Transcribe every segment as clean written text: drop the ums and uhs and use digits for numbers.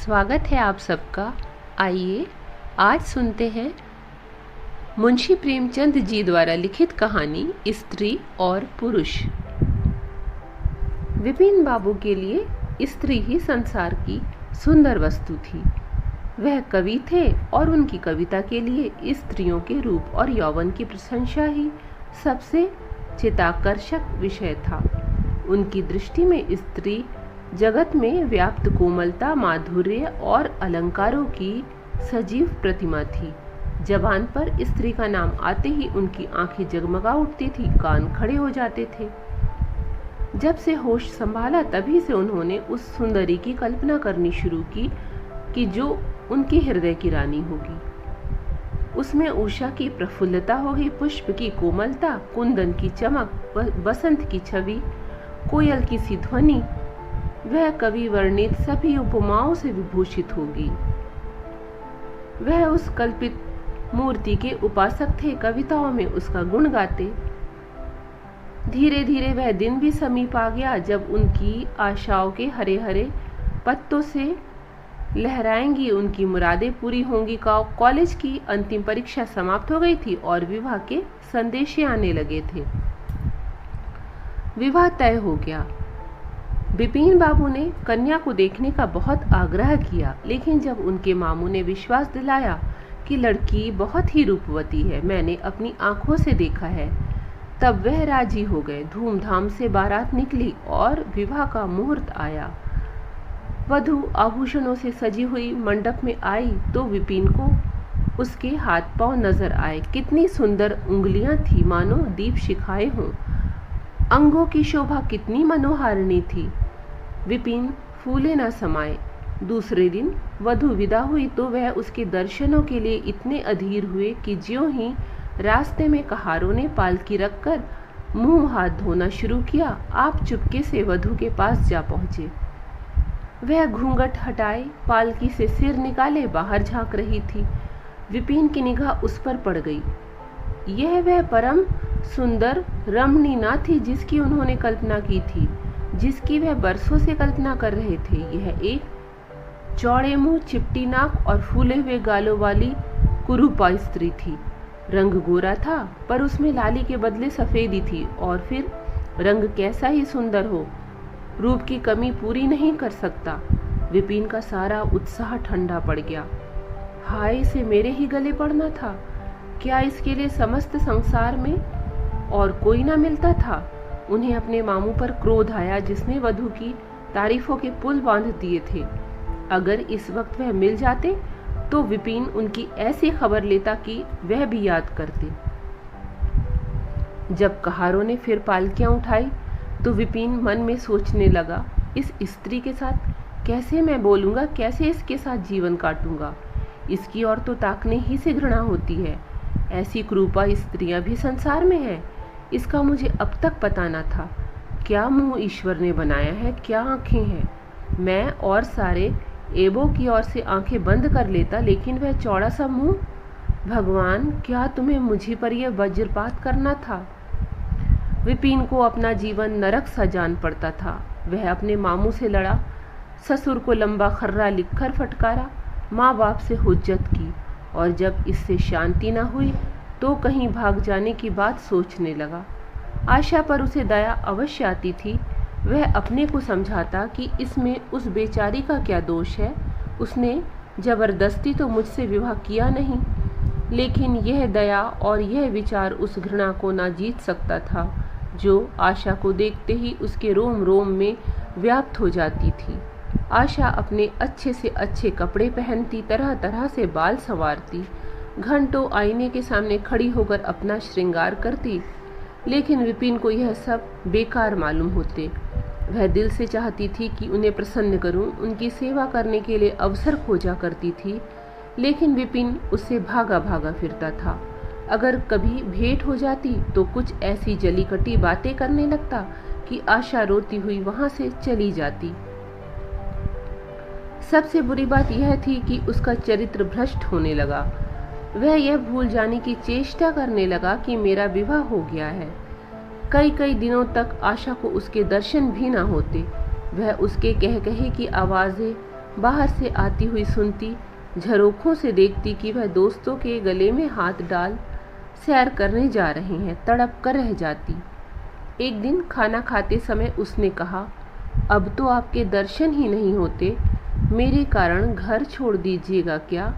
स्वागत है आप सबका। आइए आज सुनते हैं मुंशी प्रेमचंद जी द्वारा लिखित कहानी स्त्री और पुरुष। विपिन बाबू के लिए स्त्री ही संसार की सुंदर वस्तु थी। वह कवि थे और उनकी कविता के लिए स्त्रियों के रूप और यौवन की प्रशंसा ही सबसे चित्ताकर्षक विषय था। उनकी दृष्टि में स्त्री जगत में व्याप्त कोमलता, माधुर्य और अलंकारों की सजीव प्रतिमा थी। जबान पर स्त्री का नाम आते ही उनकी आंखें जगमगा उठती थी, कान खड़े हो जाते थे। जब से होश संभाला तभी से उन्होंने उस सुंदरी की कल्पना करनी शुरू की कि जो उनके हृदय की रानी होगी। उसमें उषा की प्रफुल्लता होगी, पुष्प की कोमलता, कुंदन की चमक, बसंत की छवि, कोयल की सी ध्वनि। वह कवि वर्णित सभी उपमाओं से विभूषित होगी। वह उस कल्पित मूर्ति के उपासक थे, कविताओं में उसका गुण गाते। धीरे धीरे वह दिन भी समीप आ गया जब उनकी आशाओं के हरे हरे पत्तों से लहराएंगी, उनकी मुरादें पूरी होंगी। कॉलेज की अंतिम परीक्षा समाप्त हो गई थी और विवाह के संदेशे आने लगे थे। विवाह तय हो गया। विपिन बाबू ने कन्या को देखने का बहुत आग्रह किया, लेकिन जब उनके मामू ने विश्वास दिलाया कि लड़की बहुत ही रूपवती है, मैंने अपनी आंखों से देखा है, तब वह राजी हो गए। धूमधाम से बारात निकली और विवाह का मुहूर्त आया। वधू आभूषणों से सजी हुई मंडप में आई तो विपिन को उसके हाथ पांव नजर आए। कितनी सुंदर उंगलियां थी, मानो दीप शिखाएं हों। अंगों की शोभा कितनी मनोहारिणी थी। विपिन फूले न समाये। दूसरे दिन वधू विदा हुई तो वह उसके दर्शनों के लिए इतने अधीर हुए कि ज्यों ही रास्ते में कहारों ने पालकी रखकर मुंह हाथ धोना शुरू किया, आप चुपके से वधू के पास जा पहुंचे। वह घूंघट हटाए, पालकी से सिर निकाले बाहर झांक रही थी। विपिन की निगाह उस पर पड़ गई। यह वह परम सुंदर रमणी ना थी जिसकी उन्होंने कल्पना की थी, जिसकी वह बरसों से कल्पना कर रहे थे। यह एक चौड़े मुंह, चिपटी नाक और फूले हुए गालों वाली कुरूपा स्त्री थी। रंग गोरा था पर उसमें लाली के बदले सफेदी थी, और फिर रंग कैसा ही सुंदर हो, रूप की कमी पूरी नहीं कर सकता। विपिन का सारा उत्साह ठंडा पड़ गया। हाय, से मेरे ही गले पड़ना था। क्या इसके लिए समस्त संसार में और कोई ना मिलता था? उन्हें अपने मामू पर क्रोध आया जिसने वधू की तारीफों के पुल बांध दिए थे। अगर इस वक्त वह मिल जाते तो विपिन उनकी ऐसी खबर लेता कि वह भी याद करते। जब कहारों ने फिर पालकियां उठाई तो विपिन मन में सोचने लगा, इस स्त्री के साथ कैसे मैं बोलूंगा, कैसे इसके साथ जीवन काटूंगा। इसकी ओर तो ताकने ही से घृणा होती है। ऐसी क्रूपा स्त्रियां भी संसार में हैं। इसका मुझे अब तक पता न था। क्या मुंह ईश्वर ने बनाया है, क्या आंखें हैं। मैं और सारे एबो की ओर से आंखें बंद कर लेता, लेकिन वह चौड़ा सा मुंह। भगवान, क्या तुम्हें मुझे पर यह वज्रपात करना था? विपिन को अपना जीवन नरक सा जान पड़ता था। वह अपने मामू से लड़ा, ससुर को लंबा खर्रा लिखकर फटकारा, माँ बाप से हुज्जत की, और जब इससे शांति न हुई तो कहीं भाग जाने की बात सोचने लगा। आशा पर उसे दया अवश्य आती थी। वह अपने को समझाता कि इसमें उस बेचारी का क्या दोष है। उसने जबरदस्ती तो मुझसे विवाह किया नहीं, लेकिन यह दया और यह विचार उस घृणा को ना जीत सकता था जो आशा को देखते ही उसके रोम रोम में व्याप्त हो जाती थी। आशा अपने अच्छे से अच्छे कपड़े पहनती, तरह तरह से बाल संवारती, घंटों आईने के सामने खड़ी होकर अपना श्रृंगार करती, लेकिन विपिन को यह सब बेकार मालूम होते। वह दिल से चाहती थी कि उन्हें प्रसन्न करूं, उनकी सेवा करने के लिए अवसर खोजा करती थी, लेकिन विपिन उससे भागा भागा फिरता था। अगर कभी भेंट हो जाती तो कुछ ऐसी जली कटी बातें करने लगता कि आशा रोती हुई वहां से चली जाती। सबसे बुरी बात यह थी कि उसका चरित्र भ्रष्ट होने लगा। वह यह भूल जाने की चेष्टा करने लगा कि मेरा विवाह हो गया है। कई कई दिनों तक आशा को उसके दर्शन भी न होते। वह उसके कह कहे की आवाजें बाहर से आती हुई सुनती, झरोखों से देखती कि वह दोस्तों के गले में हाथ डाल सैर करने जा रहे हैं, तड़प कर रह जाती। एक दिन खाना खाते समय उसने कहा, अब तो आपके दर्शन ही नहीं होते, मेरे कारण घर छोड़ दीजिएगा क्या?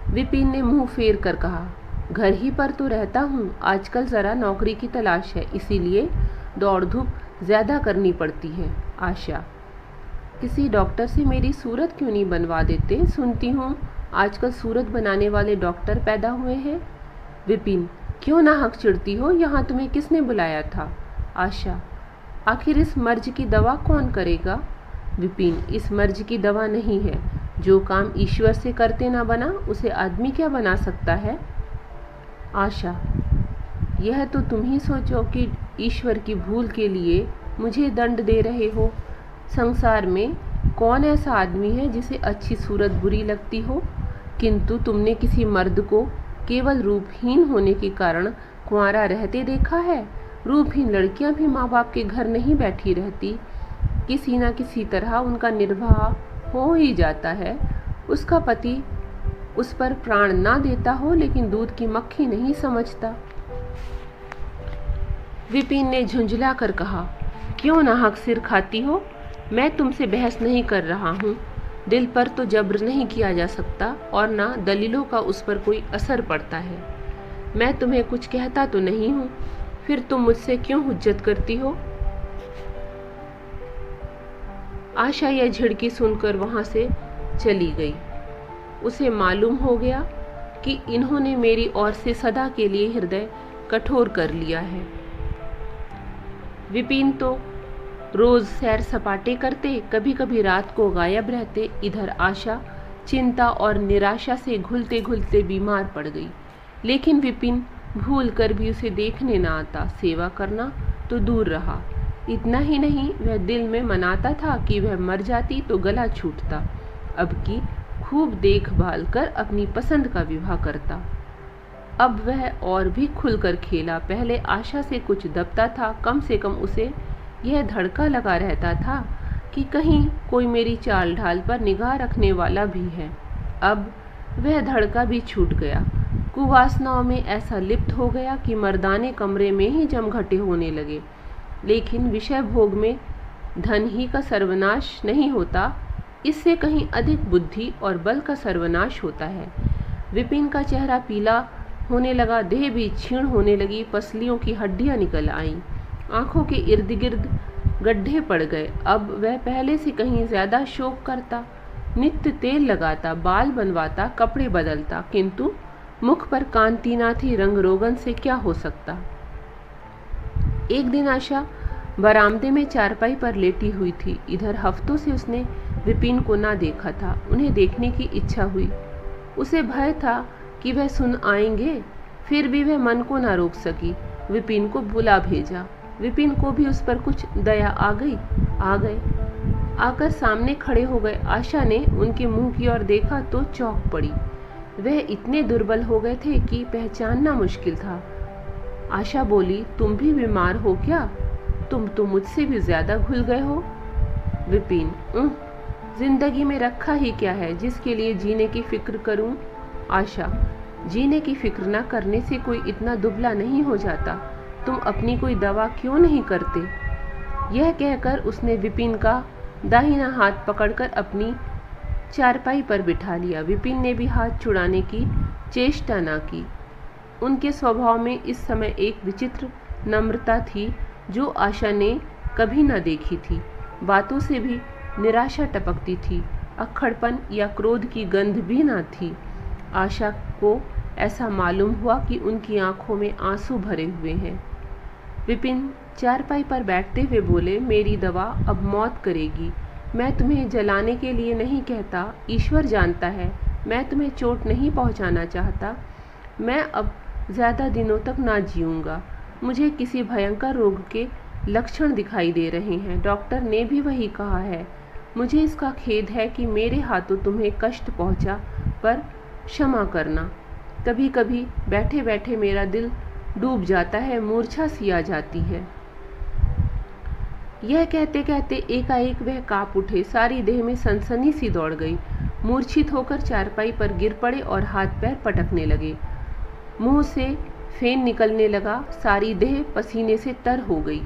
विपिन ने मुंह फेर कर कहा, घर ही पर तो रहता हूँ, आजकल ज़रा नौकरी की तलाश है, इसीलिए दौड़ धूप ज़्यादा करनी पड़ती है। आशा, किसी डॉक्टर से मेरी सूरत क्यों नहीं बनवा देते? सुनती हूँ आजकल सूरत बनाने वाले डॉक्टर पैदा हुए हैं। विपिन, क्यों नाहक चिढ़ती हो? यहाँ तुम्हें किसने बुलाया था? आशा, आखिर इस मर्ज की दवा कौन करेगा? विपिन, इस मर्ज की दवा नहीं है, जो काम ईश्वर से करते ना बना उसे आदमी क्या बना सकता है? आशा, यह तो तुम ही सोचो कि ईश्वर की भूल के लिए मुझे दंड दे रहे हो। संसार में कौन ऐसा आदमी है जिसे अच्छी सूरत बुरी लगती हो? किंतु तुमने किसी मर्द को केवल रूपहीन होने के कारण कुंवारा रहते देखा है? रूपहीन लड़कियां भी माँ बाप के घर नहीं बैठी रहती, किसी न किसी तरह उनका निर्वाह हो ही जाता है। उसका पति उस पर प्राण ना देता हो लेकिन दूध की मक्खी नहीं समझता। विपिन ने झुंझला कर कहा, क्यों नाहक सिर खाती हो? मैं तुमसे बहस नहीं कर रहा हूँ। दिल पर तो जब्र नहीं किया जा सकता और ना दलीलों का उस पर कोई असर पड़ता है। मैं तुम्हें कुछ कहता तो नहीं हूँ, फिर तुम मुझसे क्यों हुज्जत करती हो? आशा यह झिड़की सुनकर वहां से चली गई। उसे मालूम हो गया कि इन्होंने मेरी ओर से सदा के लिए हृदय कठोर कर लिया है। विपिन तो रोज सैर सपाटे करते, कभी कभी रात को गायब रहते। इधर आशा चिंता और निराशा से घुलते घुलते बीमार पड़ गई, लेकिन विपिन भूल कर भी उसे देखने न आता। सेवा करना तो दूर रहा, इतना ही नहीं वह दिल में मनाता था कि वह मर जाती तो गला छूटता, अब की खूब देखभाल कर अपनी पसंद का विवाह करता। अब वह और भी खुलकर खेला। पहले आशा से कुछ दबता था, कम से कम उसे यह धड़का लगा रहता था कि कहीं कोई मेरी चाल ढाल पर निगाह रखने वाला भी है। अब वह धड़का भी छूट गया। कुवासनाओं में ऐसा लिप्त हो गया कि मर्दाने कमरे में ही जमघटे होने लगे। लेकिन विषय भोग में धन ही का सर्वनाश नहीं होता, इससे कहीं अधिक बुद्धि और बल का सर्वनाश होता है। विपिन का चेहरा पीला होने लगा, देह भी क्षीण होने लगी, पसलियों की हड्डियां निकल आईं, आंखों के इर्द गिर्द गड्ढे पड़ गए। अब वह पहले से कहीं ज्यादा शोक करता, नित्य तेल लगाता, बाल बनवाता, कपड़े बदलता, किंतु मुख पर कांति ना थी। रंग रोगन से क्या हो सकता। एक दिन आशा बरामदे में चारपाई पर लेटी हुई थी। इधर हफ्तों से उसने विपिन को ना देखा था। उन्हें देखने की इच्छा हुई। उसे भय था कि वह सुन आएंगे, फिर भी वह मन को ना रोक सकी। विपिन को बुला भेजा। विपिन को भी उस पर कुछ दया आ गए। आकर सामने खड़े हो गए। आशा ने उनके मुंह की ओर देखा तो चौंक पड़ी। वह इतने दुर्बल हो गए थे कि पहचानना मुश्किल था। आशा बोली, तुम भी बीमार हो क्या? तुम तो मुझसे भी ज्यादा घुल गए हो। विपिन, जिंदगी में रखा ही क्या है जिसके लिए जीने की फिक्र करूं? आशा, जीने की फिक्र न करने से कोई इतना दुबला नहीं हो जाता। तुम अपनी कोई दवा क्यों नहीं करते? यह कहकर उसने विपिन का दाहिना हाथ पकड़कर अपनी चारपाई पर बिठा लिया। विपिन ने भी हाथ छुड़ाने की चेष्टा न की। उनके स्वभाव में इस समय एक विचित्र नम्रता थी जो आशा ने कभी न देखी थी। बातों से भी निराशा टपकती थी, अक्खड़पन या क्रोध की गंध भी न थी। आशा को ऐसा मालूम हुआ कि उनकी आंखों में आंसू भरे हुए हैं। विपिन चारपाई पर बैठते हुए बोले, मेरी दवा अब मौत करेगी। मैं तुम्हें जलाने के लिए नहीं कहता, ईश्वर जानता है मैं तुम्हें चोट नहीं पहुंचाना चाहता। मैं अब ज़्यादा दिनों तक ना जीऊँगा। मुझे किसी भयंकर रोग के लक्षण दिखाई दे रहे हैं। डॉक्टर ने भी वही कहा है। मुझे इसका खेद है कि मेरे हाथों तुम्हें कष्ट पहुंचा, पर क्षमा करना। कभी कभी बैठे बैठे मेरा दिल डूब जाता है, मूर्छा सी आ जाती है। यह कहते कहते एकाएक वह कांप उठे, सारी देह में सनसनी सी दौड़ गई। मूर्छित होकर चारपाई पर गिर पड़े और हाथ पैर पटकने लगे। मुंह से फेन निकलने लगा, सारी देह पसीने से तर हो गई।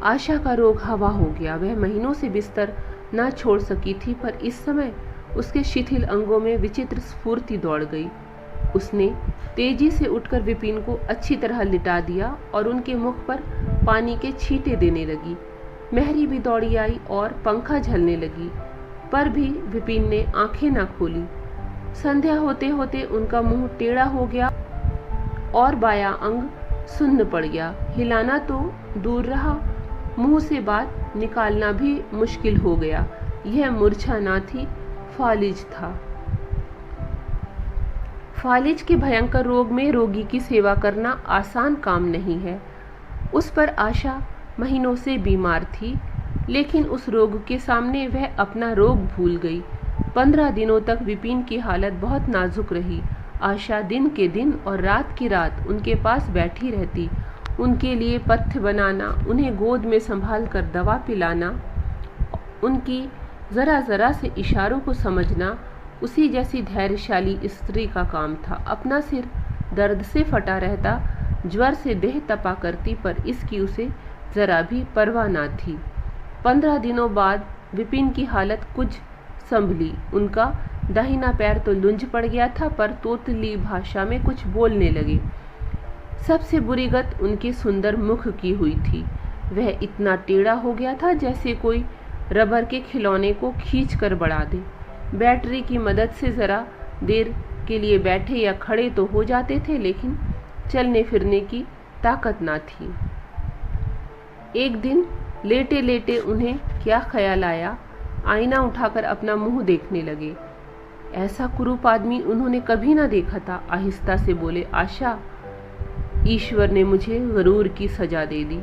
आशा का रोग हवा हो गया। वह महीनों से बिस्तर न छोड़ सकी थी, पर इस समय उसके शिथिल अंगों में विचित्र स्फूर्ति दौड़ गई। उसने तेजी से उठकर विपिन को अच्छी तरह लिटा दिया और उनके मुख पर पानी के छींटे देने लगी। महरी भी दौड़ी आई और पंखा झलने लगी, पर भी विपिन ने आंखें न खोली। संध्या होते होते उनका मुंह टेढ़ा हो गया और बायां अंग सुन्न पड़ गया। हिलाना तो दूर रहा, मुंह से बात निकालना भी मुश्किल हो गया। यह मूर्छा न थी, फालिज था। फालिज के भयंकर रोग में रोगी की सेवा करना आसान काम नहीं है। उस पर आशा महीनों से बीमार थी, लेकिन उस रोग के सामने वह अपना रोग भूल गई। 15 दिनों तक विपिन की हालत बहुत नाजुक रही। आशा दिन के दिन और रात की रात उनके पास बैठी रहती, उनके लिए पथ्य बनाना, उन्हें गोद में संभाल कर दवा पिलाना, उनकी ज़रा ज़रा से इशारों को समझना उसी जैसी धैर्यशाली स्त्री का काम था। अपना सिर दर्द से फटा रहता, ज्वर से देह तपा करती, पर इसकी उसे ज़रा भी परवाह न थी। 15 दिनों बाद विपिन की हालत कुछ संभली। उनका दाहिना पैर तो लुंज पड़ गया था, पर तोतली भाषा में कुछ बोलने लगे। सबसे बुरी गत उनके सुंदर मुख की हुई थी। वह इतना टेढ़ा हो गया था जैसे कोई रबर के खिलौने को खींच कर बढ़ा दे। बैटरी की मदद से ज़रा देर के लिए बैठे या खड़े तो हो जाते थे, लेकिन चलने फिरने की ताकत ना थी। एक दिन लेटे लेटे उन्हें क्या ख्याल आया, आईना उठाकर अपना मुंह देखने लगे। ऐसा कुरूप आदमी उन्होंने कभी ना देखा था। आहिस्ता से बोले, आशा, ईश्वर ने मुझे गरूर की सजा दे दी।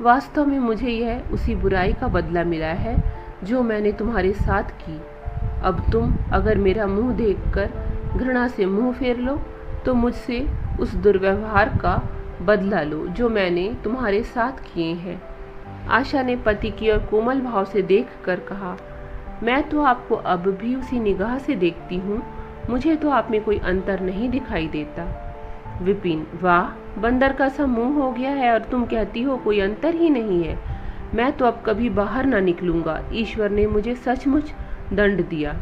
वास्तव में मुझे यह उसी बुराई का बदला मिला है जो मैंने तुम्हारे साथ की। अब तुम अगर मेरा मुंह देखकर घृणा से मुंह फेर लो तो मुझसे उस दुर्व्यवहार का बदला लो जो मैंने तुम्हारे साथ किए हैं। आशा ने पति की ओर कोमल भाव से देखकर कहा, मैं तो आपको अब भी उसी निगाह से देखती हूँ, मुझे तो आप में कोई अंतर नहीं दिखाई देता। विपिन, वाह, बंदर का सा मुंह हो गया है और तुम कहती हो कोई अंतर ही नहीं है। मैं तो अब कभी बाहर ना निकलूंगा। ईश्वर ने मुझे सचमुच दंड दिया।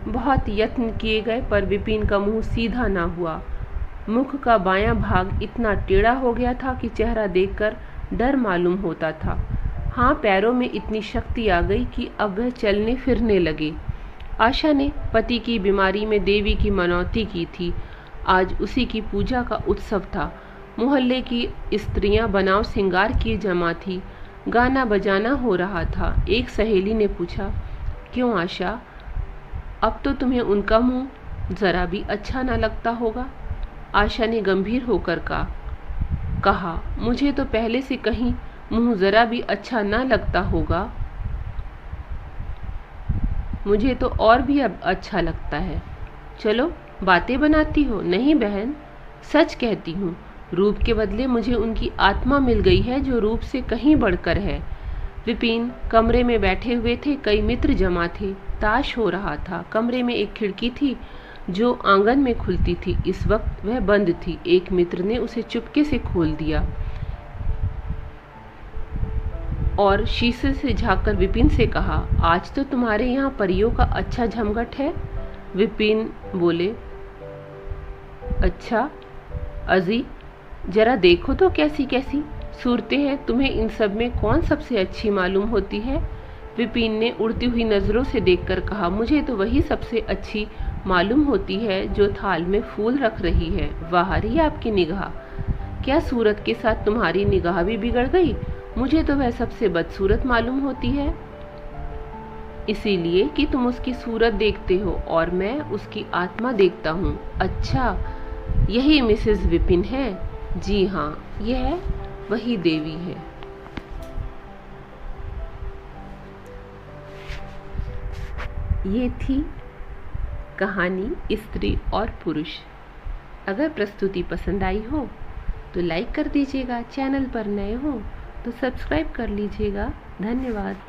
बहुत यत्न किए गए, पर विपिन का मुंह सीधा ना हुआ। मुख का बायां भाग इतना टेढ़ा हो गया था कि चेहरा देखकर डर मालूम होता था। हाँ, पैरों में इतनी शक्ति आ गई कि अब वह चलने फिरने लगे। आशा ने पति की बीमारी में देवी की मनौती की थी। आज उसी की पूजा का उत्सव था। मोहल्ले की स्त्रियां बनाव सिंगार किए जमा थी। गाना बजाना हो रहा था। एक सहेली ने पूछा, क्यों आशा, अब तो तुम्हें उनका मुंह जरा भी अच्छा ना लगता होगा। आशा ने गंभीर होकर कहा, मुझे तो पहले से कहीं मुंह जरा भी अच्छा ना लगता होगा। मुझे तो और भी अब अच्छा लगता है। चलो, बातें बनाती हो? नहीं बहन, सच कहती हूँ, रूप के बदले मुझे उनकी आत्मा मिल गई है जो रूप से कहीं बढ़कर है। विपिन कमरे में बैठे हुए थे। कई मित्र जमा थे। ताश हो रहा था। कमरे में एक खिड़की थी जो आंगन में खुलती थी। इस वक्त वह बंद थी। एक मित्र ने उसे चुपके से खोल दिया और शीशे से झांककर विपिन से कहा, आज तो तुम्हारे यहाँ परियों का अच्छा झमघट है। विपिन बोले, अच्छा अजी, जरा देखो तो कैसी कैसी सूरतें हैं। तुम्हें इन सब में कौन सबसे अच्छी मालूम होती है? विपिन ने उड़ती हुई नज़रों से देखकर कहा, मुझे तो वही सबसे अच्छी मालूम होती है जो थाल में फूल रख रही है। वाह री आपकी निगाह, क्या सूरत के साथ तुम्हारी निगाह भी बिगड़ गई? मुझे तो वह सबसे बदसूरत मालूम होती है, इसीलिए कि तुम उसकी सूरत देखते हो और मैं उसकी आत्मा देखता हूँ। अच्छा, यही मिसेस विपिन है? जी हाँ, यह वही देवी है। ये थी कहानी स्त्री और पुरुष। अगर प्रस्तुति पसंद आई हो तो लाइक कर दीजिएगा, चैनल पर नए हो तो सब्सक्राइब कर लीजिएगा। धन्यवाद।